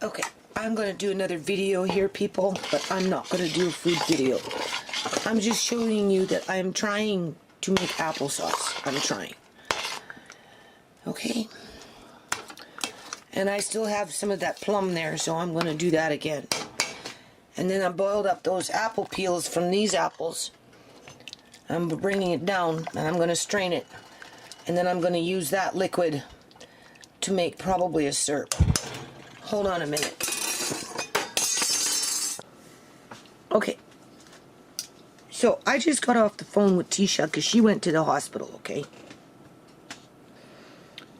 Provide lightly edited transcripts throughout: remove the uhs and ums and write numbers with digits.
Okay, I'm going to do another video here, people, but I'm not going to do a food video. I'm just showing you that I'm trying to make applesauce. I'm trying. Okay? And I still have some of that plum there, so I'm going to do that again. And then I boiled up those apple peels from these apples. I'm bringing it down, and I'm going to strain it. And then I'm going to use that liquid to make probably a syrup. Hold on a minute. Okay. So, I just got off the phone with Tisha because she went to the hospital, okay?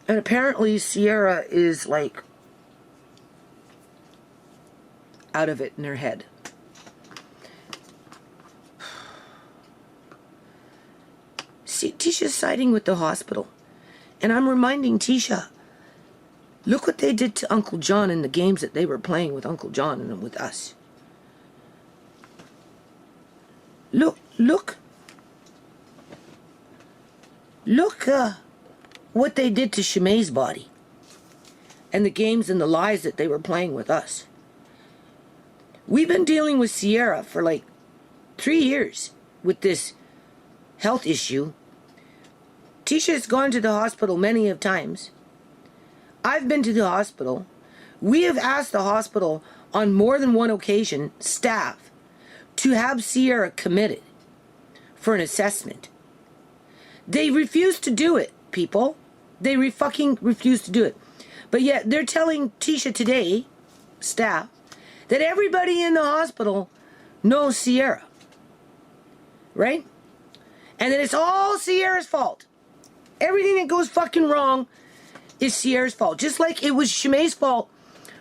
And apparently Ciera is, like, out of it in her head. See, Tisha's siding with the hospital. And I'm reminding Tisha, look what they did to Uncle John in the games that they were playing with Uncle John and with us. Look what they did to Shimei's body. And the games and the lies that they were playing with us. We've been dealing with Ciera for like 3 years with this health issue. Tisha's gone to the hospital many of times. I've been to the hospital. We have asked the hospital on more than one occasion, staff, to have Ciera committed for an assessment. They refuse to do it, people. They fucking refuse to do it. But yet they're telling Tisha today, staff, that everybody in the hospital knows Ciera. Right? And that it's all Ciera's fault. Everything that goes fucking wrong is Ciera's fault. Just like it was Shimei's fault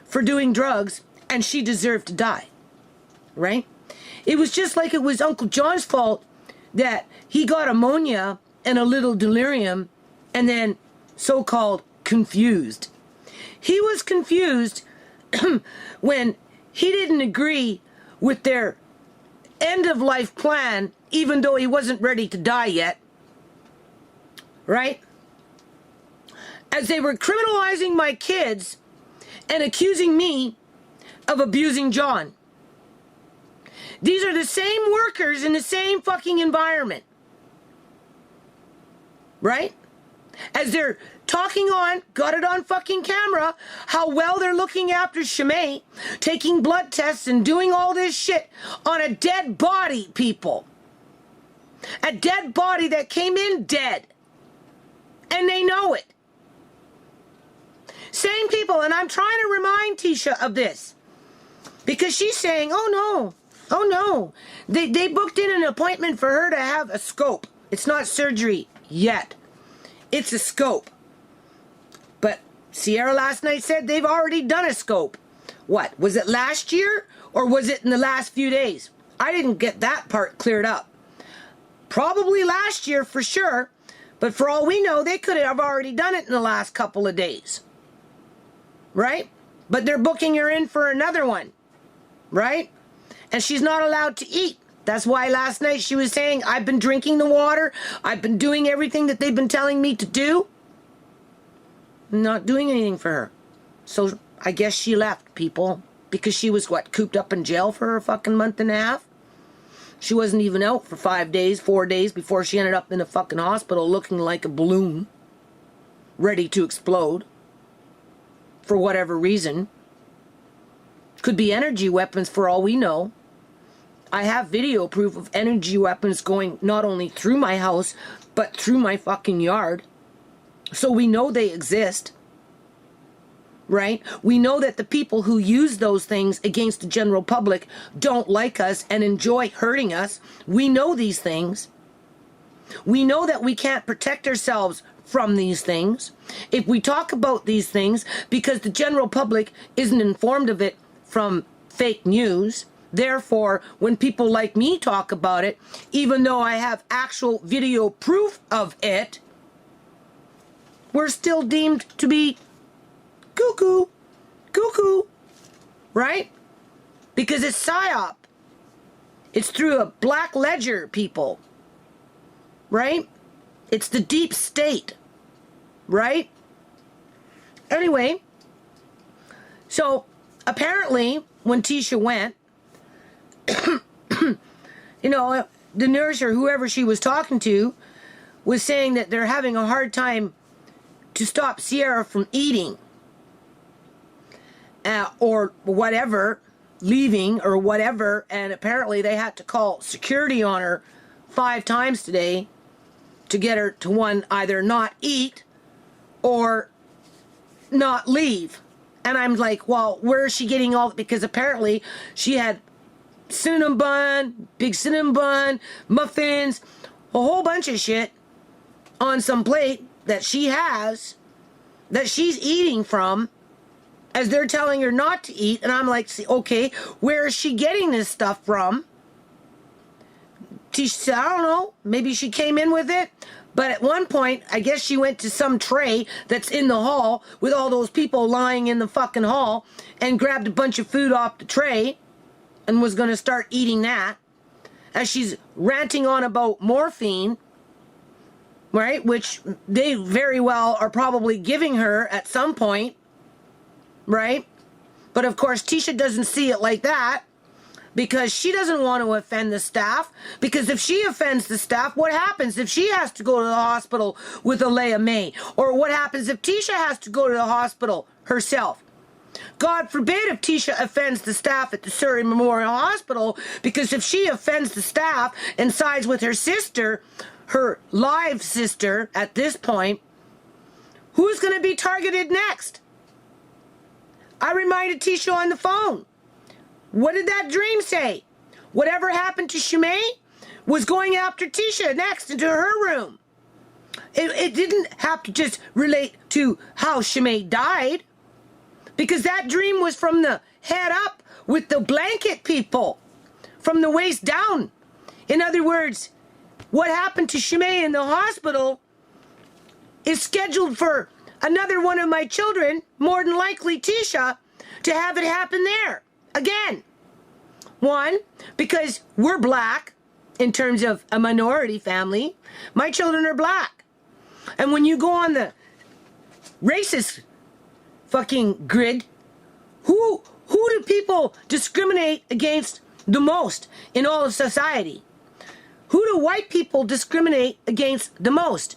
for doing drugs and she deserved to die. Right? It was just like it was Uncle John's fault that he got ammonia and a little delirium and then so-called confused. He was confused when he didn't agree with their end-of-life plan, even though he wasn't ready to die yet. Right? As they were criminalizing my kids and accusing me of abusing John. These are the same workers in the same fucking environment. Right? As they're talking on, got it on fucking camera, how well they're looking after Shimei, taking blood tests and doing all this shit on a dead body, people. A dead body that came in dead. And they know it. Same people, and I'm trying to remind Tisha of this. Because she's saying, oh no. They booked in an appointment for her to have a scope. It's not surgery yet. It's a scope. But Ciera last night said they've already done a scope. What, was it last year? Or was it in the last few days? I didn't get that part cleared up. Probably last year for sure. But for all we know, they could have already done it in the last couple of days. Right? But they're booking her in for another one. Right? And she's not allowed to eat. That's why last night she was saying, I've been drinking the water. I've been doing everything that they've been telling me to do. I'm not doing anything for her. So I guess she left, people. Because she was, what, cooped up in jail for a fucking month and a half? She wasn't even out for 5 days, 4 days before she ended up in the fucking hospital looking like a balloon. Ready to explode. For whatever reason. Could be energy weapons for all we know. I have video proof of energy weapons going not only through my house, but through my fucking yard. So we know they exist. Right? We know that the people who use those things against the general public don't like us and enjoy hurting us. We know these things. We know that we can't protect ourselves from these things. If we talk about these things, because the general public isn't informed of it from fake news, therefore, when people like me talk about it, even though I have actual video proof of it, we're still deemed to be cuckoo, right? Because it's PSYOP. It's through a black ledger, people. Right? It's the deep state. Right? Anyway, so apparently, when Tisha went, you know, the nurse or whoever she was talking to was saying that they're having a hard time to stop Ciera from eating or whatever, leaving or whatever, and apparently they had to call security on her 5 times today to get her to either not eat or not leave. And I'm like, well, where is she getting all, because apparently she had cinnamon bun, big cinnamon bun, muffins, a whole bunch of shit on some plate that she has, that she's eating from, as they're telling her not to eat. And I'm like, okay, where is she getting this stuff from? She said, I don't know, maybe she came in with it. But at one point, I guess she went to some tray that's in the hall with all those people lying in the fucking hall and grabbed a bunch of food off the tray and was going to start eating that as she's ranting on about morphine, right? Which they very well are probably giving her at some point, right? But of course, Tisha doesn't see it like that, because she doesn't want to offend the staff. Because if she offends the staff, what happens if she has to go to the hospital with Alea May? Or what happens if Tisha has to go to the hospital herself? God forbid if Tisha offends the staff at the Surrey Memorial Hospital, because if she offends the staff and sides with her sister, her live sister at this point, who's going to be targeted next? I reminded Tisha on the phone. What did that dream say? Whatever happened to Shimei was going after Tisha next into her room. It didn't have to just relate to how Shimei died, because that dream was from the head up with the blanket people, from the waist down. In other words, what happened to Shimei in the hospital is scheduled for another one of my children, more than likely Tisha, to have it happen there. Again, one, because we're black in terms of a minority family. My children are black. And when you go on the racist fucking grid, who do people discriminate against the most in all of society? Who do white people discriminate against the most?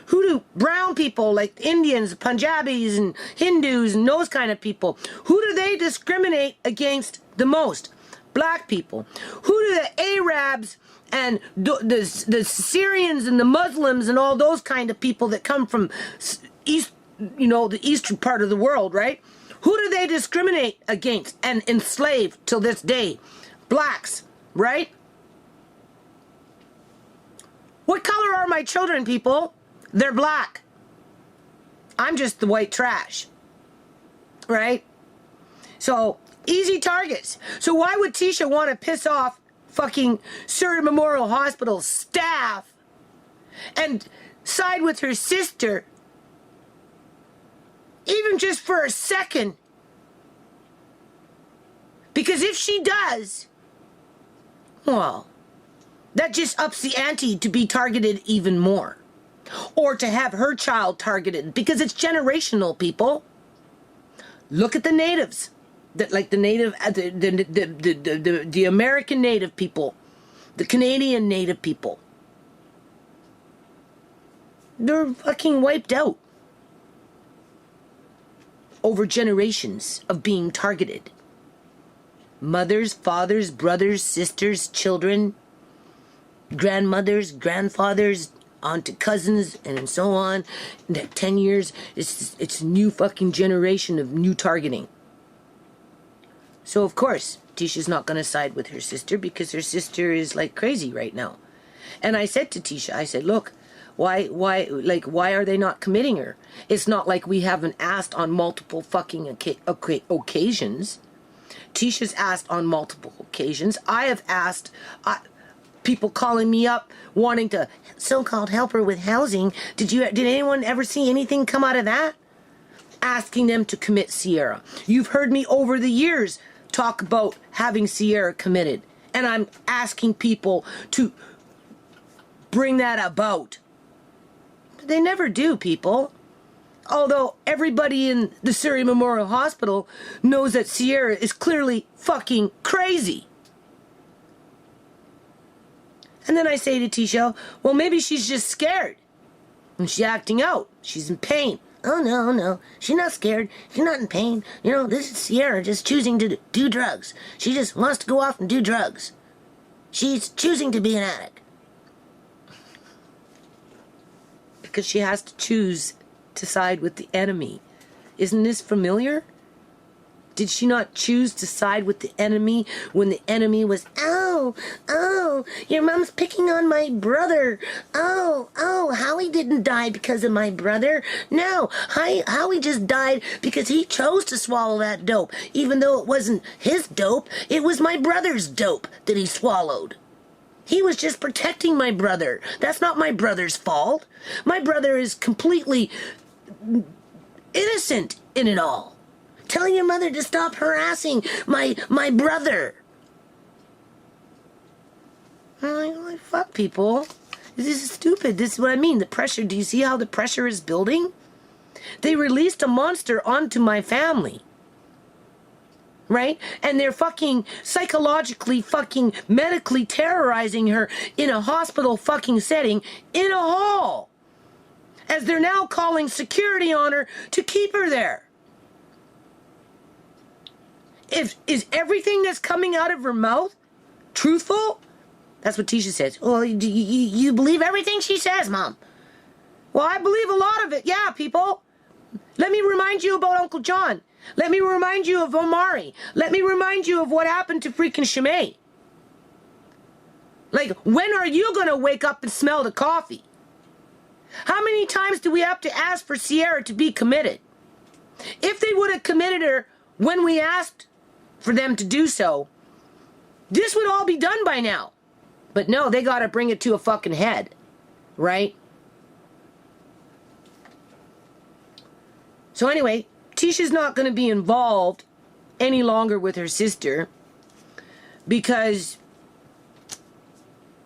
Who do brown people, like Indians, Punjabis, and Hindus, and those kind of people, who do they discriminate against the most? Black people. Who do the Arabs and the Syrians and the Muslims and all those kind of people that come from east, the eastern part of the world, right? Who do they discriminate against and enslave till this day? Blacks, right? What color are my children, people? They're black. I'm just the white trash, right? So, easy targets. So why would Tisha want to piss off fucking Surrey Memorial Hospital staff and side with her sister, even just for a second? Because if she does, well, that just ups the ante to be targeted even more. Or to have her child targeted, because it's generational, people. Look at the natives, like the native, the American native people, the Canadian native people. They're fucking wiped out over generations of being targeted. Mothers, fathers, brothers, sisters, children, grandmothers, grandfathers, on to cousins, and so on. In that 10 years, it's a new fucking generation of new targeting. So, of course, Tisha's not going to side with her sister, because her sister is like crazy right now. And I said to Tisha, I said, look, why are they not committing her? It's not like we haven't asked on multiple fucking occasions. Tisha's asked on multiple occasions. I have asked... people calling me up wanting to so-called help her with housing. Did anyone ever see anything come out of that? Asking them to commit Ciera. You've heard me over the years talk about having Ciera committed, and I'm asking people to bring that about. But they never do, people. Although everybody in the Surrey Memorial Hospital knows that Ciera is clearly fucking crazy. And then I say to Tisha, well, maybe she's just scared. And she's acting out. She's in pain. Oh, no. She's not scared. She's not in pain. You know, this is Ciera just choosing to do drugs. She just wants to go off and do drugs. She's choosing to be an addict. Because she has to choose to side with the enemy. Isn't this familiar? Did she not choose to side with the enemy when the enemy was, oh, your mom's picking on my brother. Oh, Howie didn't die because of my brother. No, Howie just died because he chose to swallow that dope. Even though it wasn't his dope, it was my brother's dope that he swallowed. He was just protecting my brother. That's not my brother's fault. My brother is completely innocent in it all. Tell your mother to stop harassing my brother. I'm like, fuck people. This is stupid. This is what I mean. The pressure. Do you see how the pressure is building? They released a monster onto my family. Right? And they're fucking psychologically fucking medically terrorizing her in a hospital fucking setting in a hall. As they're now calling security on her to keep her there. Is everything that's coming out of her mouth truthful? That's what Tisha says. Well, you believe everything she says, Mom. Well, I believe a lot of it. Yeah, people. Let me remind you about Uncle John. Let me remind you of Omari. Let me remind you of what happened to freaking Shimei. Like, when are you going to wake up and smell the coffee? How many times do we have to ask for Ciera to be committed? If they would have committed her when we asked for them to do so, this would all be done by now. But no, they got to bring it to a fucking head, right? So anyway, Tisha's not going to be involved any longer with her sister because,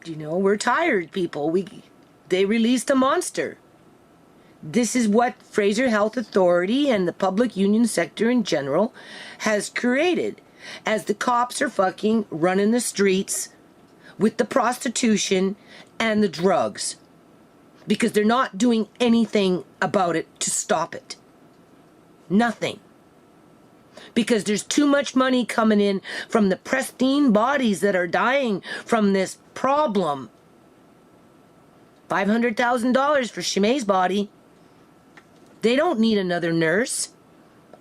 you know, we're tired, people. They released a monster. This is what Fraser Health Authority and the public union sector in general has created as the cops are fucking running the streets with the prostitution and the drugs because they're not doing anything about it to stop it. Nothing. Because there's too much money coming in from the pristine bodies that are dying from this problem. $500,000 for Shimei's body. They don't need another nurse.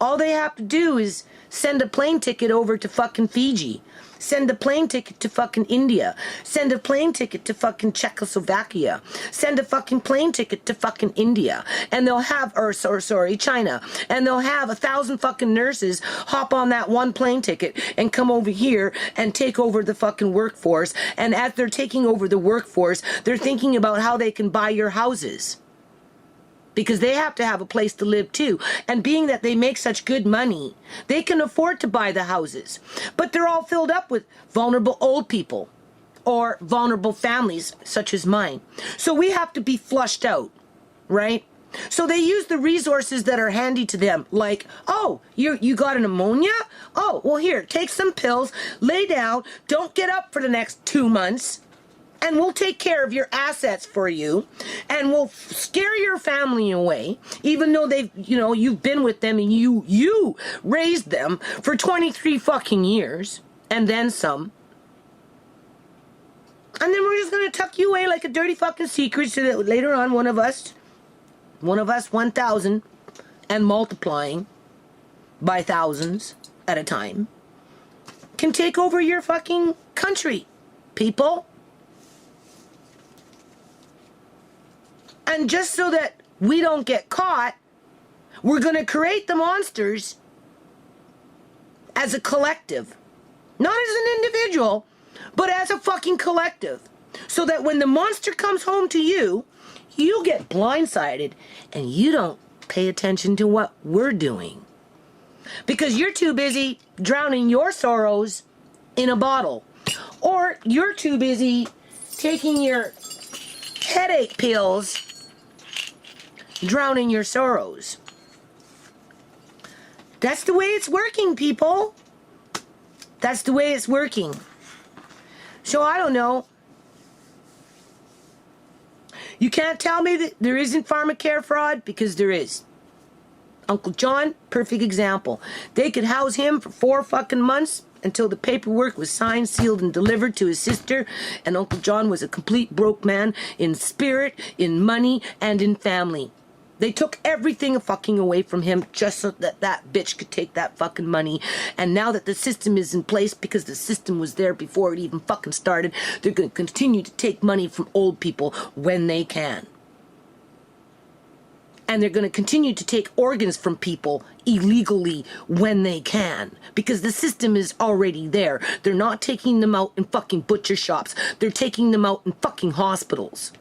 All they have to do is send a plane ticket over to fucking Fiji. Send a plane ticket to fucking India. Send a plane ticket to fucking Czechoslovakia. Send a fucking plane ticket to fucking India. And they'll have, China. And they'll have 1,000 fucking nurses hop on that one plane ticket and come over here and take over the fucking workforce. And as they're taking over the workforce, they're thinking about how they can buy your houses. Because they have to have a place to live too. And being that they make such good money, they can afford to buy the houses. But they're all filled up with vulnerable old people or vulnerable families such as mine. So we have to be flushed out, right? So they use the resources that are handy to them, like, oh, you got an pneumonia? Oh, well here, take some pills, lay down, don't get up for the next 2 months. And we'll take care of your assets for you, and we'll scare your family away, even though you've been with them and you raised them for 23 fucking years, and then some. And then we're just gonna tuck you away like a dirty fucking secret so that later on one of us 1,000 and multiplying by thousands at a time can take over your fucking country, people. And just so that we don't get caught, we're going to create the monsters as a collective. Not as an individual, but as a fucking collective. So that when the monster comes home to you, you get blindsided and you don't pay attention to what we're doing. Because you're too busy drowning your sorrows in a bottle. Or you're too busy taking your headache pills, drowning your sorrows. That's the way it's working, people. That's the way it's working. So I don't know. You can't tell me that there isn't pharmacare fraud, because there is. Uncle John, perfect example. They could house him for 4 fucking months until the paperwork was signed, sealed, and delivered to his sister, and Uncle John was a complete broke man in spirit, in money, and in family. They took everything fucking away from him just so that that bitch could take that fucking money. And now that the system is in place, because the system was there before it even fucking started, they're going to continue to take money from old people when they can. And they're going to continue to take organs from people illegally when they can. Because the system is already there. They're not taking them out in fucking butcher shops. They're taking them out in fucking hospitals.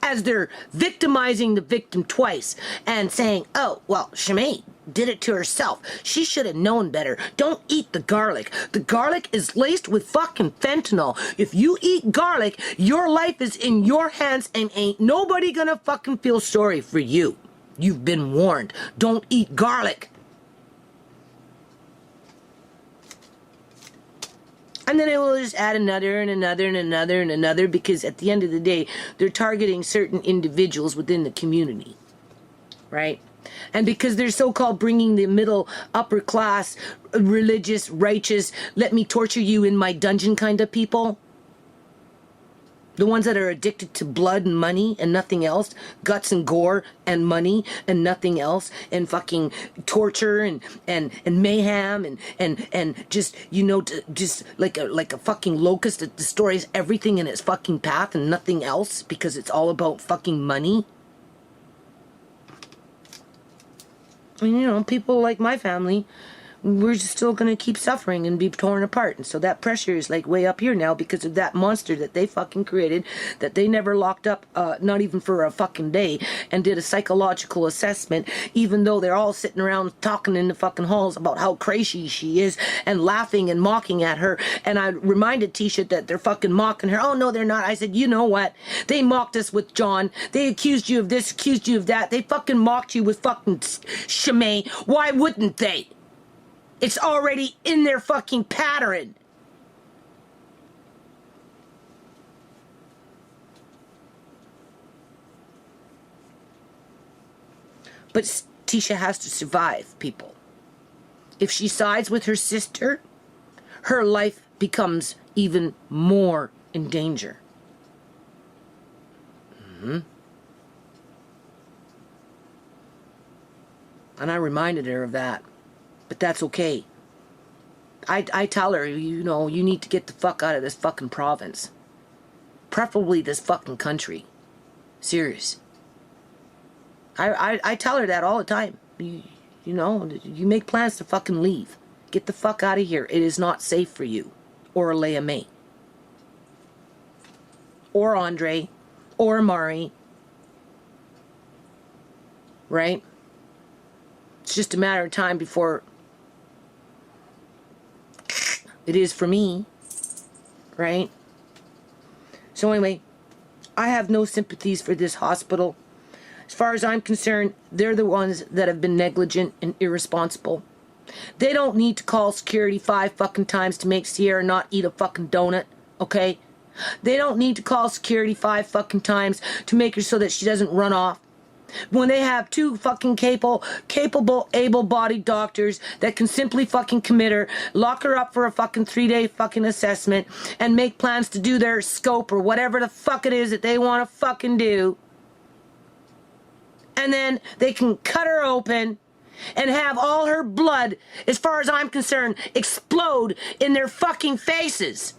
As they're victimizing the victim twice and saying, oh, well, Shimei did it to herself. She should have known better. Don't eat the garlic. The garlic is laced with fucking fentanyl. If you eat garlic, your life is in your hands and ain't nobody gonna fucking feel sorry for you. You've been warned. Don't eat garlic. And then it will just add another and another and another and another, because at the end of the day, they're targeting certain individuals within the community, right? And because they're so-called bringing the middle, upper class, religious, righteous, let me torture you in my dungeon kind of people, the ones that are addicted to blood and money and nothing else, guts and gore and money and nothing else, and fucking torture and mayhem and just, you know, just like a fucking locust that destroys everything in its fucking path and nothing else, because it's all about fucking money. And, you know, people like my family, we're just still going to keep suffering and be torn apart. And so that pressure is like way up here now because of that monster that they fucking created, that they never locked up, not even for a fucking day, and did a psychological assessment, even though they're all sitting around talking in the fucking halls about how crazy she is and laughing and mocking at her. And I reminded Tisha that they're fucking mocking her. Oh, no, they're not. I said, you know what? They mocked us with John. They accused you of this, accused you of that. They fucking mocked you with fucking Shimei. Why wouldn't they? It's already in their fucking pattern. But Tisha has to survive, people. If she sides with her sister, her life becomes even more in danger. And I reminded her of that. But that's okay. I tell her, you know, you need to get the fuck out of this fucking province. Preferably this fucking country. Serious. I tell her that all the time. You know, you make plans to fucking leave. Get the fuck out of here. It is not safe for you. Or Leia May. Or Andre. Or Mari. Right? It's just a matter of time before it is for me, right? So anyway, I have no sympathies for this hospital. As far as I'm concerned, they're the ones that have been negligent and irresponsible. They don't need to call security 5 fucking times to make Ciera not eat a fucking donut, okay? They don't need to call security 5 fucking times to make her so that she doesn't run off. When they have 2 fucking capable, able-bodied doctors that can simply fucking commit her, lock her up for a fucking 3-day fucking assessment, and make plans to do their scope or whatever the fuck it is that they want to fucking do. And then they can cut her open and have all her blood, as far as I'm concerned, explode in their fucking faces.